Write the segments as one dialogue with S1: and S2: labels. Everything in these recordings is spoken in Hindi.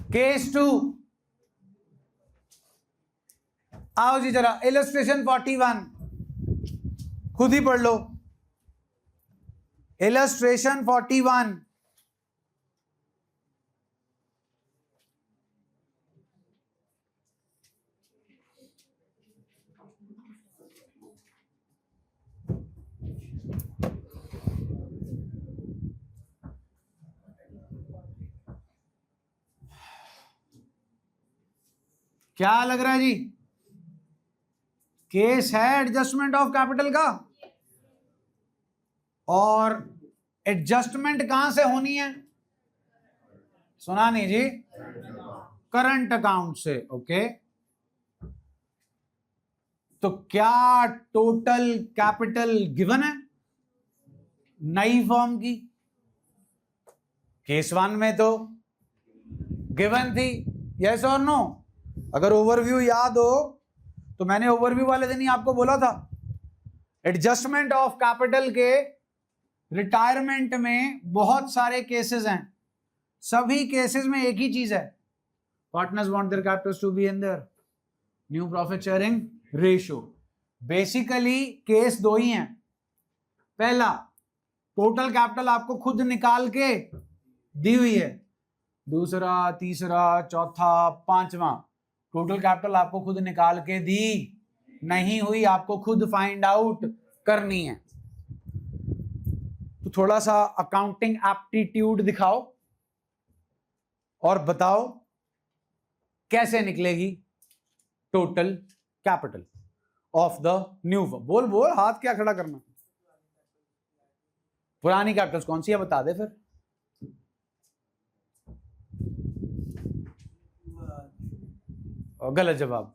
S1: केस 2, आओ जी जरा इलस्ट्रेशन 41 खुद ही पढ़ लो। इलस्ट्रेशन 41, क्या लग रहा है जी? केस है एडजस्टमेंट ऑफ कैपिटल का, और एडजस्टमेंट कहां से होनी है? सुना नहीं जी? करंट अकाउंट से। ओके, तो क्या टोटल कैपिटल गिवन है नई फॉर्म की? केस 1 में तो गिवन थी, यस और नो? अगर ओवरव्यू याद हो तो मैंने ओवरव्यू वाले दिन ही आपको बोला था, एडजस्टमेंट ऑफ कैपिटल के रिटायरमेंट में बहुत सारे केसेस हैं, सभी केसेस में एक ही चीज है, partners want their capitals to be in their new profit sharing ratio. Basically case 2 ही हैं। पहला, टोटल कैपिटल आपको खुद निकाल के दी हुई है, दूसरा, तीसरा, चौथा, पांचवा, टोटल कैपिटल आपको खुद निकाल के दी नहीं हुई, आपको खुद फाइंड आउट करनी है। तो थोड़ा सा अकाउंटिंग एप्टीट्यूड दिखाओ और बताओ कैसे निकलेगी total capital of the new firm. बोल बोल, हाथ क्या खड़ा करना। पुरानी कैपिटल्स कौन सी है बता दे फिर। गलत जवाब।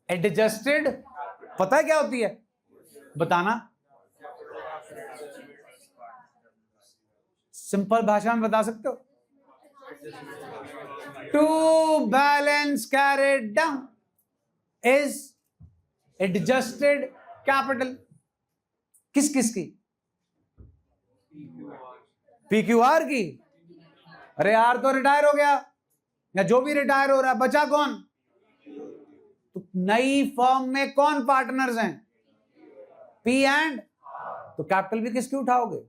S1: एडजस्टेड पता है क्या होती है? बताना, सिंपल भाषा में बता सकते हो? To balance carried down is adjusted capital. किस किस की? पीक्यूआर की। अरे यार तो रिटायर हो गया, या जो भी रिटायर हो रहा है, बचा कौन? तो नई फर्म में कौन पार्टनर्स हैं? पी एंड, तो कैपिटल भी किसकी उठाओगे?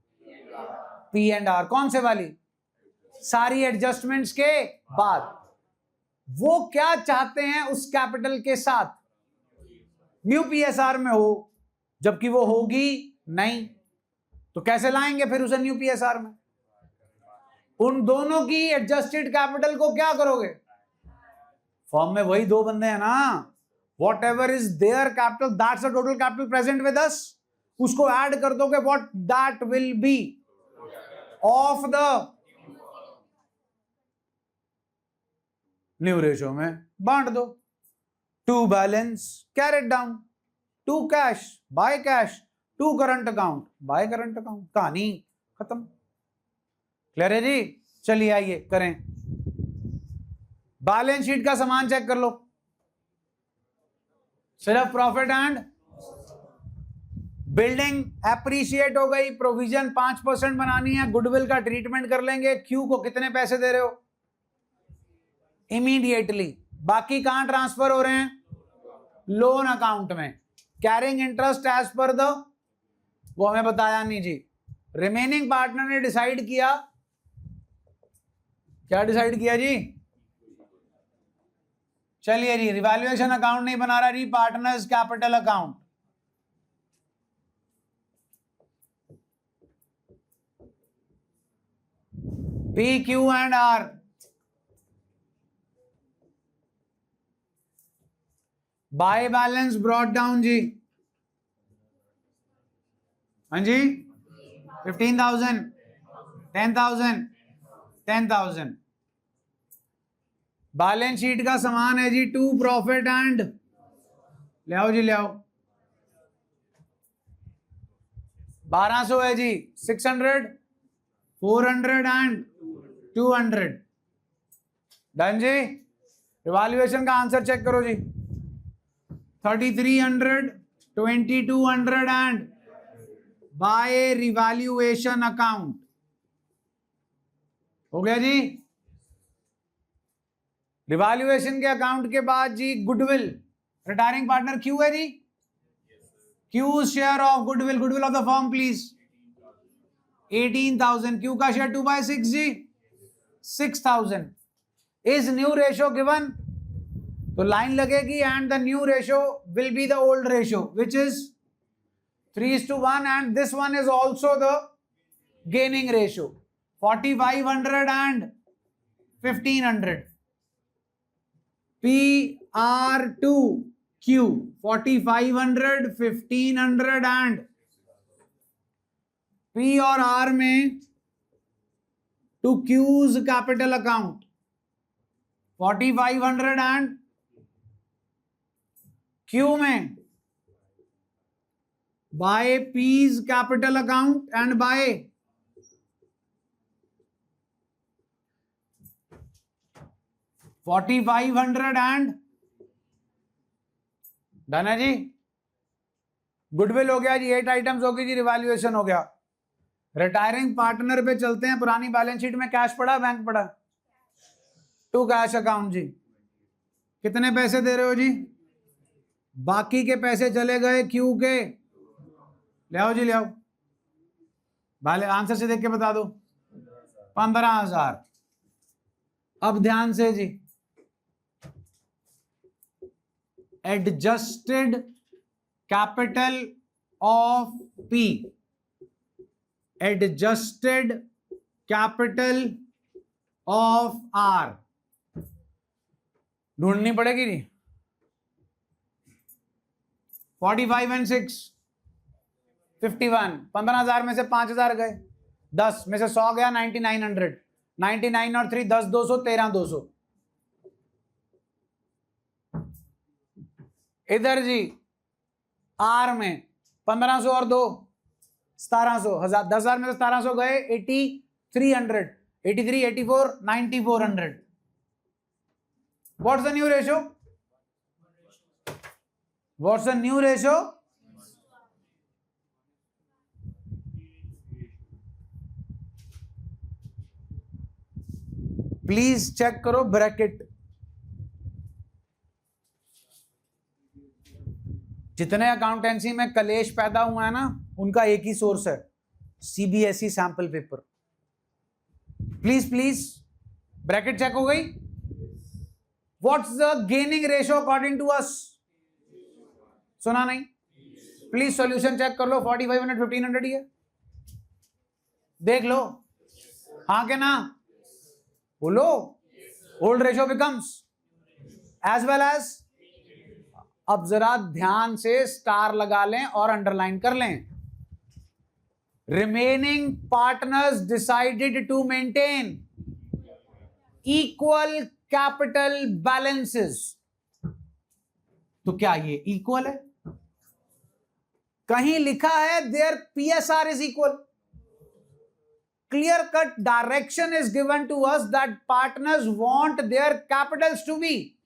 S1: P and are. कौन से वाली? सारी एडजस्टमेंट्स के बाद। वो क्या चाहते हैं उस कैपिटल के साथ? न्यू पीएसआर में हो, जबकि वो होगी नहीं, तो कैसे लाएंगे फिर उसे न्यू पीएसआर में? उन दोनों की एडजस्टेड कैपिटल को क्या करोगे? फॉर्म में वही दो बंदे हैं ना, whatever is their capital that's the total capital present with us, उसको ऐड कर दोगे, what that will be of the new ratio में बांट दो। To balance carried down, to cash by cash, to current account by current account. कहानी खत्म। क्लियर है जी? चलिए आइए करें। बैलेंस शीट का सामान चेक कर लो, सिर्फ प्रॉफिट एंड बिल्डिंग एप्रिशिएट हो गई, प्रोविजन 5% बनानी है, गुडविल का ट्रीटमेंट कर लेंगे। क्यू को कितने पैसे दे रहे हो? इमीडिएटली। बाकी कहां ट्रांसफर हो रहे हैं? लोन अकाउंट में। Carrying interest as per the, वो हमें बताया नहीं जी। रिमेनिंग पार्टनर ने डिसाइड किया, क्या डिसाइड किया जी? चलिए जी, रिवैल्यूएशन अकाउंट नहीं बना रहा जी, partners capital account. P Q and R, by balance brought down जी। हाँ जी, 15,000, 10,000, 10,000। बैलेंस शीट का सामान है जी, टू प्रॉफिट एंड, ले आओ जी ले आओ। 1200 है जी, 600, 400 एंड 200। डन जी। रिवैल्यूएशन का आंसर चेक करो जी। 3300, 2200 एंड बाय रिवैल्यूएशन अकाउंट। हो गया जी। रिवैल्यूएशन के अकाउंट के बाद जी गुडविल, रिटायरिंग पार्टनर क्यू है जी, Q share of goodwill, goodwill of the firm please 18,000, Q का शेयर 2/6 जी 6,000। इज न्यू रेशो गिवन, तो लाइन लगेगी and the new ratio will be the old ratio which is 3:1 and this one is also the gaining ratio 4,500 and 1,500। PR2Q 4,500, 1,500 and P और R में to Q's capital account 4,500 and Q में by P's capital account and by $4,500 and done है जी। गुडविल हो गया जी, 8 आइटम्स हो गई जी, रिवैल्यूएशन हो गया। रिटायरिंग पार्टनर पे चलते हैं। पुरानी बैलेंस शीट में कैश पड़ा, बैंक पड़ा, टू कैश अकाउंट जी। कितने पैसे दे रहे हो जी? बाकी के पैसे चले गए क्यू के, ले आओ जी ले आओ, भाले आंसर से देख के बता दो। 15,000। अब ध्यान से जी, adjusted capital of P, adjusted capital of R ढूंढनी पड़ेगी नहीं। 45 and 6 51, 15,000 में से 5,000 गए, 10 में से 100 गया, 9,900, 99 और 3 10, 200, 13,200। इधर जी आर में 1500 और 2 1700, 10,000 में से 1700 गए, 8,300, 83, 84, 9,400। What's the new ratio? What's the new ratio? Please check करो ब्रैकेट। जितने अकाउंटेंसी में कलेश पैदा हुआ है ना, उनका एक ही सोर्स है, CBSE sample paper. Please please bracket check हो गई? What's the gaining ratio according to us? सुना नहीं? प्लीज सॉल्यूशन चेक कर लो। 4,500 1,500 ही है, देख लो। हाँ के ना बोलो। Old ratio becomes as well as. अब जरा ध्यान से स्टार लगा लें और अंडरलाइन कर लें। Remaining partners decided to maintain equal capital balances. तो क्या ये इक्वल है? कहीं लिखा है there PSR is equal? Clear cut direction is given to us that partners want their capitals to be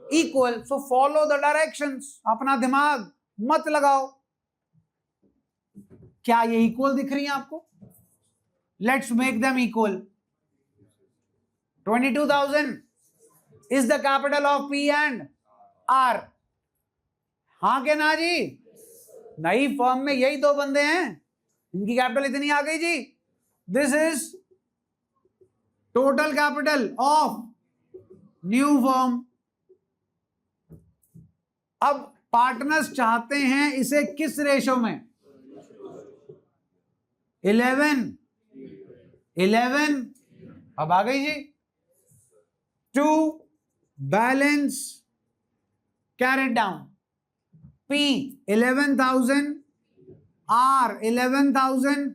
S1: equal, so follow the directions. अपना दिमाग मत लगाओ। क्या ये इक्वल दिख रही है आपको? Let's make them equal. 22,000 is the capital of P and R। हाँ के ना जी? नई फर्म में यही दो बंदे हैं, इनकी कैपिटल इतनी आ गई जी। This is total capital of new firm. अब पार्टनर्स चाहते हैं इसे किस रेशो में? 11 अब आ गई जी। To balance carried down. P 11,000, R 11,000।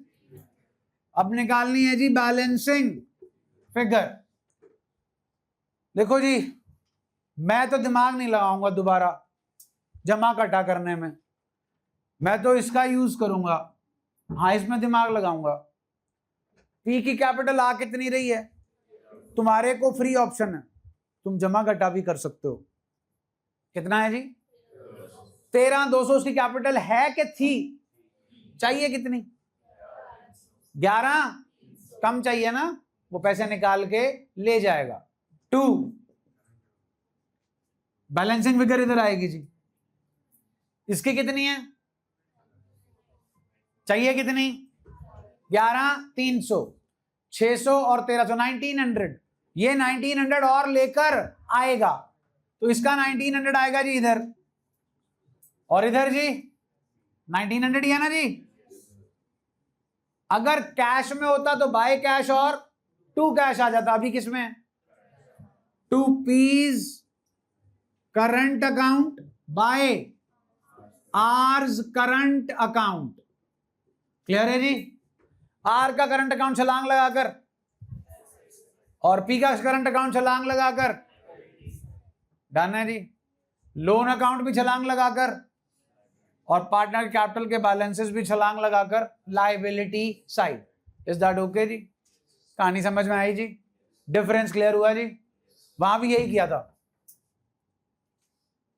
S1: अब निकालनी है जी बैलेंसिंग फिगर। देखो जी, मैं तो दिमाग नहीं लगाऊंगा दोबारा जमा घटा करने में, मैं तो इसका यूज करूंगा। हाँ, इसमें दिमाग लगाऊंगा। P की कैपिटल आ कितनी रही है? तुम्हारे को फ्री ऑप्शन है, तुम जमा घटा भी कर सकते हो। कितना है जी? 13,200 उसकी कैपिटल है कि थी? चाहिए कितनी? 11 कम चाहिए ना, वो पैसे निकाल के ले जाएगा। 2 बैलेंसिंग फिगर इधर आएगी जी, इसकी कितनी है, चाहिए कितनी, 11, 300, 600 और 1300, 1900। ये 1900 और लेकर आएगा तो इसका 1900 आएगा जी इधर, और इधर जी 1900 ही है ना जी। अगर कैश में होता तो बाय कैश और टू कैश आ जाता, अभी किसमें, 2 P's current account by R's current account. Clear है जी। आर का करंट अकाउंट छलांग लगाकर और पी का करंट अकाउंट छलांग लगाकर, डन है जी। लोन अकाउंट भी छलांग लगाकर और पार्टनर कैपिटल के बैलेंसेस भी छलांग लगाकर liability side. Is that okay जी, कहानी समझ में आई जी, डिफरेंस क्लियर हुआ जी। वहां भी यही किया था,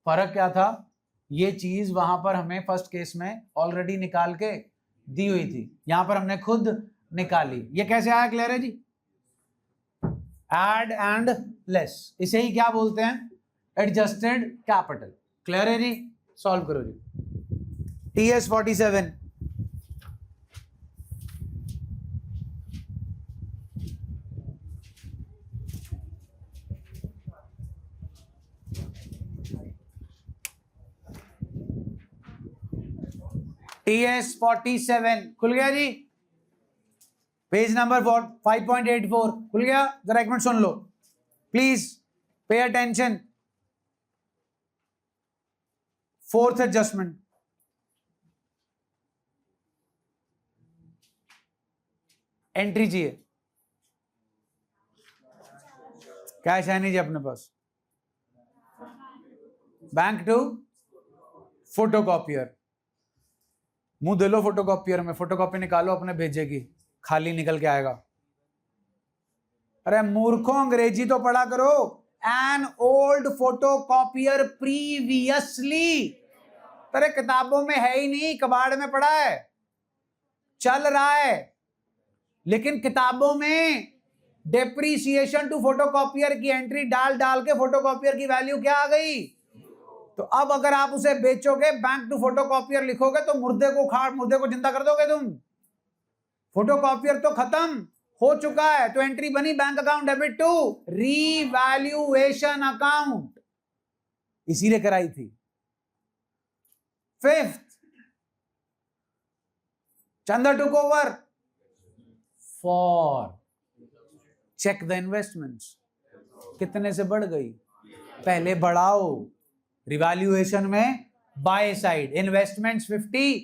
S1: फर्क क्या था, ये चीज वहां पर हमें फर्स्ट केस में ऑलरेडी निकाल के दी हुई थी, यहां पर हमने खुद निकाली। ये कैसे आया, क्लियर है जी, एड एंड लेस, इसे ही क्या बोलते हैं, एडजस्टेड कैपिटल। क्लियर है जी, सॉल्व करो जी। TS 47 TS 47 खुल गया जी, पेज नंबर 5.84 खुल गया। जरा एक minute soon low please, pay attention. Fourth adjustment, entry चाहिए, कैश है नहीं जी अपने पास, बैंक टू फोटोकॉपियर, मुंह दे लो फोटोकॉपियर में, फोटोकॉपी निकालो अपने भेजे की, खाली निकल के आएगा। अरे मूर्खों, अंग्रेजी तो पढ़ा करो। एन ओल्ड फोटोकॉपियर प्रीवियसली, अरे किताबों में है ही नहीं, कबाड़ में पड़ा है, चल रहा है, लेकिन किताबों में डेप्रीसिएशन टू फोटोकॉपियर की एंट्री डाल डाल के फोटोकॉपियर की वैल्यू क्या आ गई। तो अब अगर आप उसे बेचोगे, बैंक टू फोटोकॉपियर लिखोगे तो मुर्दे को उखाड़, मुर्दे को जिंदा कर दोगे तुम। फोटोकॉपियर तो खत्म हो चुका है, तो एंट्री बनी bank account debit to revaluation account, इसीलिए कराई थी। Fifth, Chanda took over for check the investments, कितने से बढ़ गई, पहले बढ़ाओ, रिवैल्यूएशन में बाय साइड, इन्वेस्टमेंट्स 50,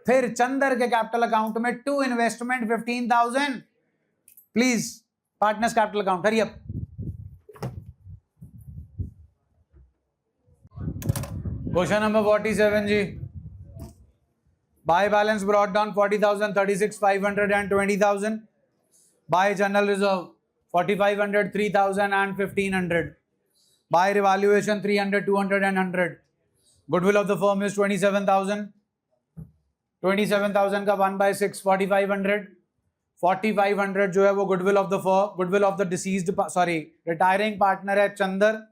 S1: फिर चंदर के कैपिटल अकाउंट में to investment 15,000, please partners capital account, hurry up. Question number 47 जी, by balance brought down 40,000, 36,500 and 20,000, by general reserve 4,500, 3,000 and 1,500, by revaluation 300, 200 and 100, goodwill of the firm is 27,000, 27,000 का 1/6 4,500, 4,500 जो है वो goodwill of the firm, goodwill of the deceased, sorry retiring partner है Chandar.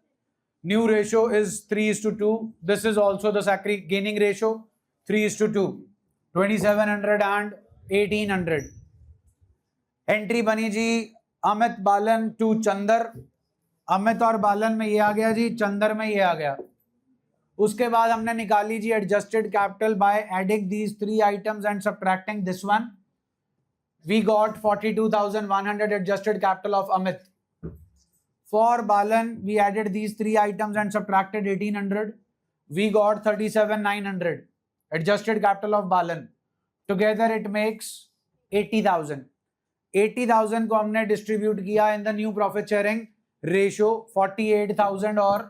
S1: New ratio is 3:2, this is also the सैक्री गेनिंग रेशियो 3:2, 2,700 and 1,800। एंट्री बनी जी अमित बालन टू चंदर, अमित और बालन में ये आ गया जी, चंदर में ये आ गया। उसके बाद हमने निकाली जी adjusted capital by adding these 3 items and subtracting this one, we got 42,100 adjusted capital of Amit. For Balan we added these 3 items and subtracted 1,800, we got 37,900 adjusted capital of Balan. Together it makes 80,000। 80,000 को हमने डिस्ट्रीब्यूट किया in the new profit sharing ratio, 48,000 और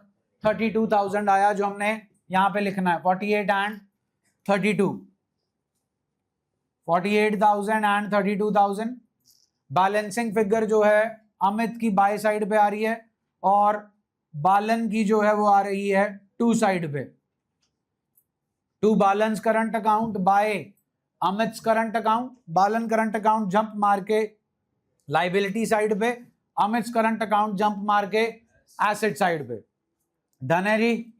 S1: 32,000 आया, जो हमने यहां पे लिखना है 48 एंड 32, 48,000 एंड 32,000। बैलेंसिंग फिगर जो है अमित की बाय साइड पे आ रही है और बालन की जो है वो आ रही है टू साइड पे। To balance current account by Amit current account, Balan current account jump मार के लाइबिलिटी साइड पे, अमित करंट अकाउंट जंप मार के एसेट साइड पे। डन है जी,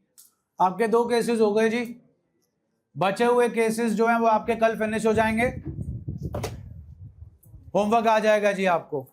S1: आपके 2 केसेस हो गए जी। बचे हुए केसेस जो हैं वो आपके कल फिनिश हो जाएंगे, होमवर्क आ जाएगा जी आपको।